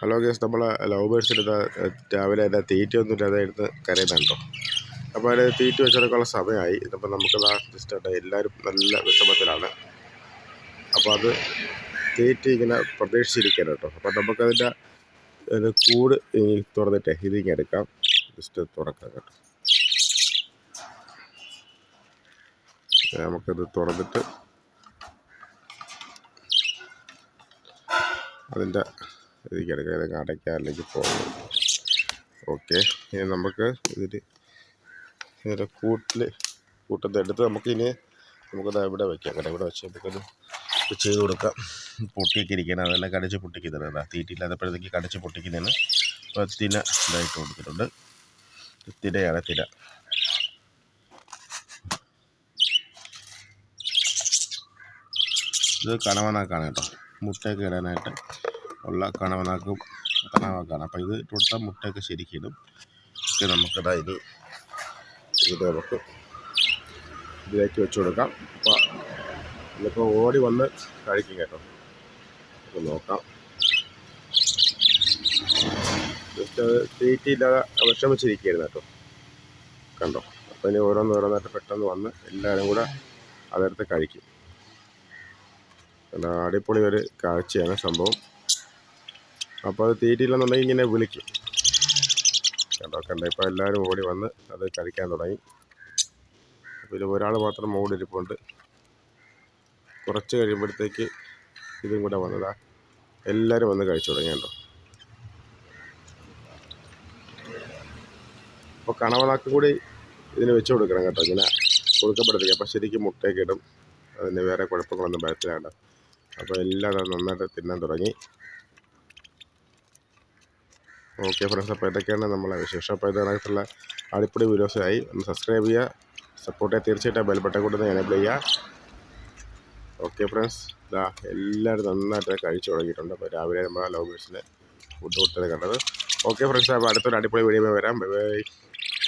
Hello guys, നമ്മൾ love birds രാവിലെ അതിൻ്റെ തീറ്റയൊന്നും ഇല്ലാതെ എടുത്ത് കരയുന്നുണ്ടോ. അപ്പോൾ അതിന് തീറ്റ വെച്ചെടുക്കാനുള്ള സമയമായി. ഇതിപ്പോൾ നമുക്ക് ജസ്റ്റ് എല്ലാവരും നല്ല വിഷമത്തിലാണ്. അപ്പോൾ അത് തീറ്റ ഇങ്ങനെ പ്രതീക്ഷിച്ചിരിക്കണം കേട്ടോ. അപ്പോൾ നമുക്കതിൻ്റെ കൂട് തുറന്നിട്ടേ ഇതിങ്ങനെ എടുക്കാം. ജസ്റ്റ് തുറക്കാം കേട്ടോ. നമുക്കത് തുറന്നിട്ട് അതിൻ്റെ ഇതിലേക്ക് എടുക്കാം. ഇതൊക്കെ അടയ്ക്കാറിലേക്ക് പോകുന്നു. ഓക്കെ, ഇനി നമുക്ക് ഇതിൻ്റെ കൂട്ടത്തെ എടുത്ത് നമുക്കിത് ഇവിടെ വയ്ക്കാം കേട്ടോ. ഇവിടെ വെച്ച് നമുക്കത് ചെയ്ത് കൊടുക്കാം. പൊട്ടിയൊക്കെ ഇരിക്കണം, അതെല്ലാം കടിച്ച് പൊട്ടിക്കുന്നുണ്ട്. തീറ്റയില്ലാത്തപ്പോഴത്തേക്ക് കടിച്ച് പൊട്ടിക്കുന്നതിന് തിന ഇതായിട്ട് കൊടുത്തിട്ടുണ്ട്. തിരയാണ് തിര. ഇത് കണവനാക്കാണ് കേട്ടോ. മുട്ടയൊക്കെ ഇടാനായിട്ട് ഉള്ള കണവനാക്കാണ്. അപ്പോൾ ഇത് ഇട്ട് കൊടുത്താൽ മുട്ടയൊക്കെ ശരിക്കിടും. ഒക്കെ നമുക്കതാ ഇത് നമുക്ക് ഇതിലേക്ക് വെച്ച് കൊടുക്കാം. അപ്പോൾ ഇതിപ്പോൾ ഓടി വന്ന് കഴിക്കും കേട്ടോ. നമുക്ക് നോക്കാം. ജസ്റ്റ് അത് തീറ്റയില്ലാതെ വിഷമിച്ചിരിക്കുകയായിരുന്നു കേട്ടോ. കണ്ടോ. അപ്പോൾ ഇനി ഓരോന്നോരോന്നായിട്ട് പെട്ടെന്ന് വന്ന് എല്ലാവരും കൂടെ അതെടുത്ത് കഴിക്കും. അടിപൊളി ഒരു കാഴ്ചയാണ് സംഭവം. അപ്പോൾ അത് തീറ്റയില്ലെന്നുണ്ടെങ്കിൽ ഇങ്ങനെ വിളിക്കും കണ്ടോ. ഇപ്പോൾ എല്ലാവരും ഓടി വന്ന് അത് കഴിക്കാൻ തുടങ്ങി. അപ്പോൾ ഇതിൽ ഒരാൾ മാത്രം ഓടിരിപ്പുണ്ട്. കുറച്ച് കഴിയുമ്പോഴത്തേക്ക് ഇതും കൂടെ വന്നതാ എല്ലാവരും വന്ന് കഴിച്ചു തുടങ്ങി കേട്ടോ. അപ്പോൾ കണവനാക്കും കൂടി ഇതിന് വെച്ച് കൊടുക്കണം കേട്ടോ. ഇങ്ങനെ കൊടുക്കപ്പെടുത്തേക്ക് അപ്പോൾ ശരിക്കും മുട്ടയൊക്കെ ഇടും. അതിന് വേറെ കുഴപ്പങ്ങളൊന്നും വരത്തില്ല. അപ്പോൾ എല്ലാം നന്നായിട്ട് തിന്നാൻ തുടങ്ങി. ഓക്കെ ഫ്രണ്ട്സ്, അപ്പോൾ ഇതൊക്കെയാണ് നമ്മളെ വിശേഷം. അപ്പോൾ ഇതിനകത്തുള്ള അടിപൊളി വീഡിയോസായി ഒന്ന് സബ്സ്ക്രൈബ് ചെയ്യുക, സപ്പോർട്ട് ചെയ്യുക. തീർച്ചയായിട്ടും ബെൽ ബട്ടൺ കൂടെ എനേബിൾ ചെയ്യുക. ഓക്കെ ഫ്രണ്ട്സ്, എല്ലാവരും നന്നായിട്ട് കഴിച്ചു തുടങ്ങിയിട്ടുണ്ട്. അപ്പോൾ രാവിലെ നമ്മൾ ലവ് ബേഴ്സിന് ഫുഡ് കൊടുത്തത് കണ്ടത്. ഓക്കെ ഫ്രണ്ട്സ്, അപ്പോൾ അടുത്തൊരു അടിപൊളി വീഡിയോ വരാം. Bye bye.